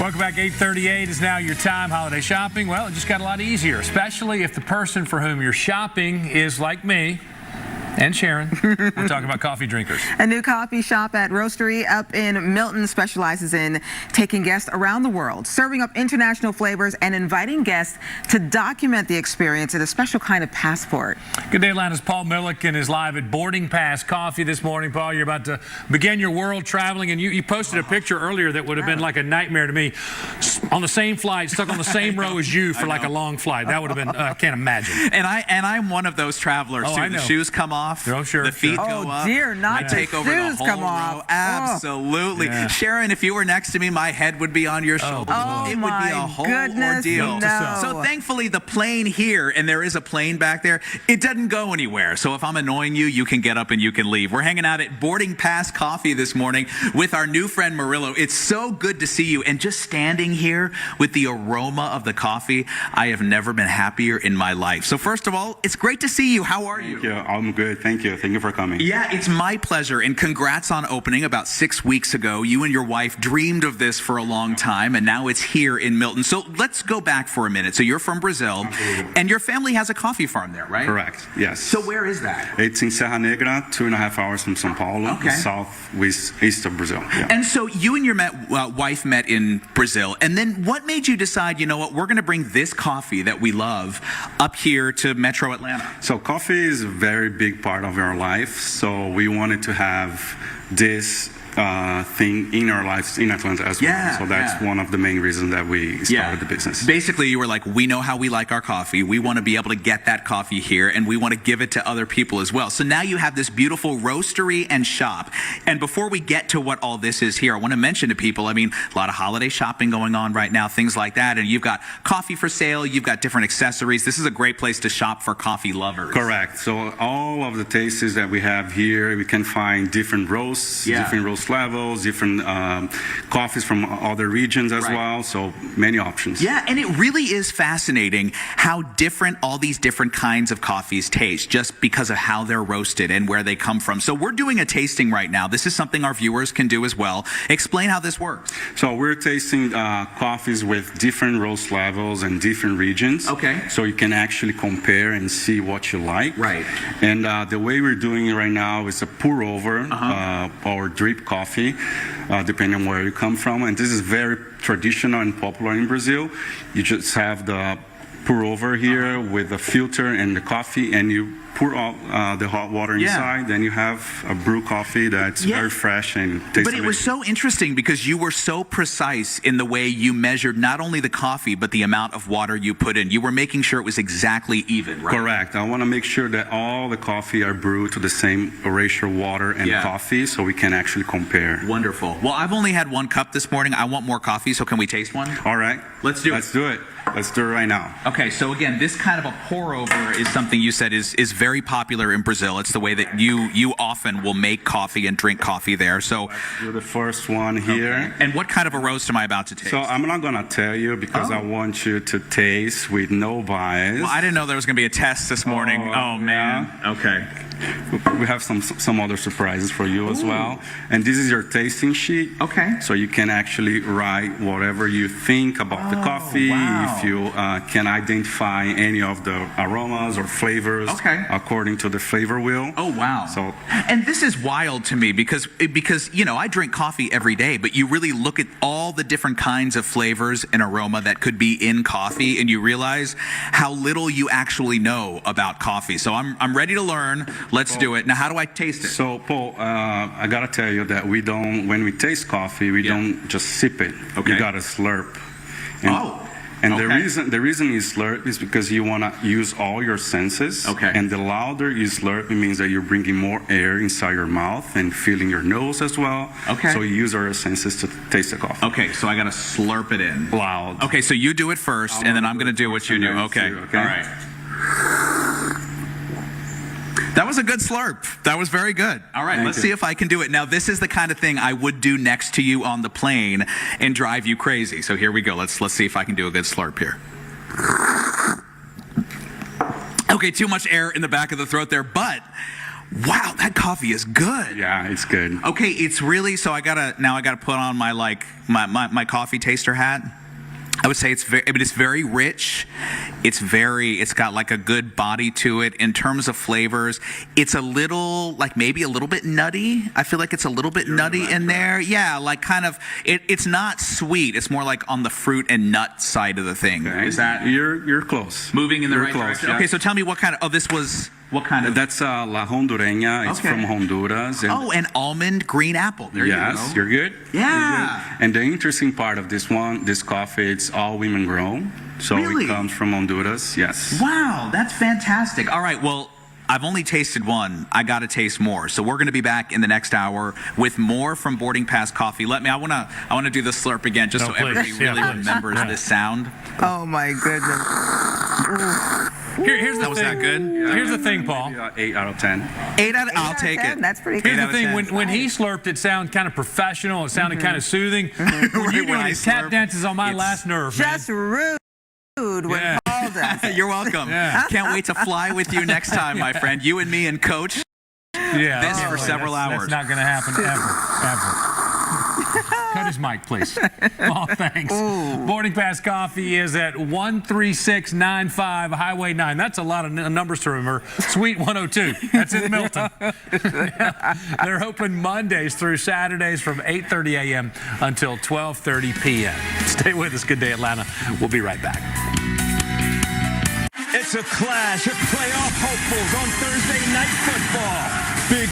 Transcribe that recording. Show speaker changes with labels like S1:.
S1: Welcome back. 8:38 is now your time. Holiday shopping, well, it just got a lot easier, especially if the person for whom you're shopping is like me and Sharon. We're talking about coffee drinkers.
S2: A new coffee shop at Roastery up in Milton specializes in taking guests around the world, serving up international flavors, and inviting guests to document the experience in a special kind of passport.
S1: Good Day Atlanta's Paul Milliken is live at Boarding Pass Coffee this morning. Paul, you're about to begin your world traveling, and you posted a picture earlier that would have been like a nightmare to me. On the same flight, stuck on the same row as you for like a long flight. That would have been, I can't imagine.
S3: And I'm one of those travelers too. The shoes come off.
S1: Oh, sure,
S3: the feet go up.
S2: Oh dear, not
S3: I take over the whole row. Absolutely.
S1: Yeah.
S3: Sharon, if you were next to me, my head would be on your shoulders. It would be a whole ordeal.
S2: No.
S3: So thankfully, the plane here, and there is a plane back there, it doesn't go anywhere. So if I'm annoying you, you can get up and you can leave. We're hanging out at Boarding Pass Coffee this morning with our new friend Murillo. It's so good to see you. And just standing here with the aroma of the coffee, I have never been happier in my life. So first of all, it's great to see you. How are you?
S4: Thank you. I'm good. Thank you. Thank you for coming.
S3: Yeah, it's my pleasure, and congrats on opening about 6 weeks ago. You and your wife dreamed of this for a long time, and now it's here in Milton. So let's go back for a minute. So you're from Brazil, and your family has a coffee farm there, right?
S4: Correct, yes.
S3: So where is that?
S4: It's in Serra Negra, 2.5 hours from São Paulo, southeast of Brazil. Yeah.
S3: And so you and your wife met in Brazil, and then what made you decide, you know what, we're going to bring this coffee that we love up here to Metro Atlanta?
S4: So coffee is a very big part of our life, so we wanted to have this thing in our lives in Atlanta as well. So that's one of the main reasons that we started the business.
S3: Basically, you were like, we know how we like our coffee. We want to be able to get that coffee here, and we want to give it to other people as well. So now you have this beautiful roastery and shop. And before we get to what all this is here, I want to mention to people, I mean, a lot of holiday shopping going on right now, things like that. And you've got coffee for sale. You've got different accessories. This is a great place to shop for coffee lovers.
S4: Correct. So all of the tastes that we have here, we can find different roasts, different roast levels, different coffees from other regions as well, so many options.
S3: Yeah, and it really is fascinating how different all these different kinds of coffees taste just because of how they're roasted and where they come from. So we're doing a tasting right now. This is something our viewers can do as well. Explain how this works.
S4: So we're tasting coffees with different roast levels and different regions.
S3: Okay.
S4: So you can actually compare and see what you like.
S3: Right.
S4: And the way we're doing it right now is a pour over or drip coffee, depending on where you come from. And this is very traditional and popular in Brazil. You just have the pour over here with the filter and the coffee, and you pour all the hot water inside, then you have a brew coffee that's very fresh and tasty.
S3: But it was so interesting because you were so precise in the way you measured not only the coffee, but the amount of water you put in. You were making sure it was exactly even, right?
S4: Correct. I want to make sure that all the coffee are brewed to the same ratio water and coffee, so we can actually compare.
S3: Wonderful. Well, I've only had 1 cup this morning. I want more coffee, so can we taste one?
S4: All right.
S3: Let's do it.
S4: Let's do it. Let's do it right now.
S3: Okay, so again, this kind of a pour over is something you said is very popular in Brazil. It's the way that you often will make coffee and drink coffee there. So
S4: let's do the first one here.
S3: Okay. And what kind of a roast am I about to taste?
S4: So I'm not going to tell you because I want you to taste with no bias.
S3: Well, I didn't know there was going to be a test this morning. Oh man. Okay.
S4: We have some other surprises for you as well. And this is your tasting sheet.
S3: Okay.
S4: So you can actually write whatever you think about the coffee. If you can identify any of the aromas or flavors according to the flavor wheel.
S3: Oh, wow.
S4: So,
S3: and this is wild to me because you know, I drink coffee every day, but you really look at all the different kinds of flavors and aroma that could be in coffee, and you realize how little you actually know about coffee. So I'm ready to learn. Let's do it. Now, how do I taste it?
S4: So, Paul, I got to tell you that when we taste coffee, we don't just sip it.
S3: Okay.
S4: You got to slurp. And the reason you slurp is because you want to use all your senses.
S3: Okay.
S4: And the louder you slurp, it means that you're bringing more air inside your mouth and filling your nose as well.
S3: Okay.
S4: So you use our senses to taste the coffee.
S3: Okay, so I got to slurp it in.
S4: Loud.
S3: Okay, so you do it first, and then I'm going to do what you do. Okay. All right. That was a good slurp. That was very good. All right, let's see if I can do it. Now, this is the kind of thing I would do next to you on the plane and drive you crazy. So here we go. Let's see if I can do a good slurp here. Okay, too much air in the back of the throat there, but Wow, that coffee is good.
S4: Yeah, it's good.
S3: Okay, it's really, so I gotta put on my my coffee taster hat. I would say it's very rich. It's got like a good body to it in terms of flavors. It's a little, like maybe a little bit nutty. I feel like it's a little bit nutty in there. Yeah, like kind of, it's not sweet. It's more like on the fruit and nut side of the thing.
S4: Okay.
S3: Is that?
S4: You're close.
S3: Moving in the right
S4: close,
S3: direction.
S4: yeah.
S3: Okay, so tell me what kind of, what kind of?
S4: That's La Hondureña. It's
S3: Okay.
S4: from Honduras. And
S3: Oh, an almond green apple. There
S4: yes,
S3: you go.
S4: you're good.
S3: Yeah.
S4: You're good. And the interesting part of this coffee, it's all women grown. So
S3: Really?
S4: it comes from Honduras. Yes.
S3: Wow, that's fantastic. All right, well, I've only tasted one. I got to taste more. So we're going to be back in the next hour with more from Boarding Pass Coffee. I want to do the slurp again just so
S1: please.
S3: everybody
S1: Yeah,
S3: really
S1: please.
S3: remembers this sound.
S2: Oh my goodness.
S1: Here's the
S3: Was
S1: thing.
S3: that good?
S1: Here's the thing, Paul.
S4: 8 out of 10.
S3: I'll take it.
S2: That's pretty good.
S1: Here's the
S3: out of
S1: thing,
S3: 10.
S1: when he slurped, it sounded kind of professional. It sounded kind of soothing. When you do
S3: When I
S1: these tap
S3: slurp,
S1: dances on my
S3: it's
S1: last nerve, man.
S2: Just rude when
S1: Yeah.
S2: Paul does it.
S3: You're welcome.
S1: Yeah.
S3: Can't wait to fly with you next time, my friend. You and me and Coach.
S1: Yeah,
S3: this
S1: yeah,
S3: for
S1: boy,
S3: several hours.
S1: That's not going to happen ever. Cut his mic, please. Oh, thanks. Boarding Pass Coffee is at 13695 Highway 9. That's a lot of numbers to remember. Suite 102. That's in Milton. They're open Mondays through Saturdays from 8:30 a.m. until 12:30 p.m. Stay with us. Good Day, Atlanta. We'll be right back.
S5: It's a clash of playoff hopefuls on Thursday Night Football. Big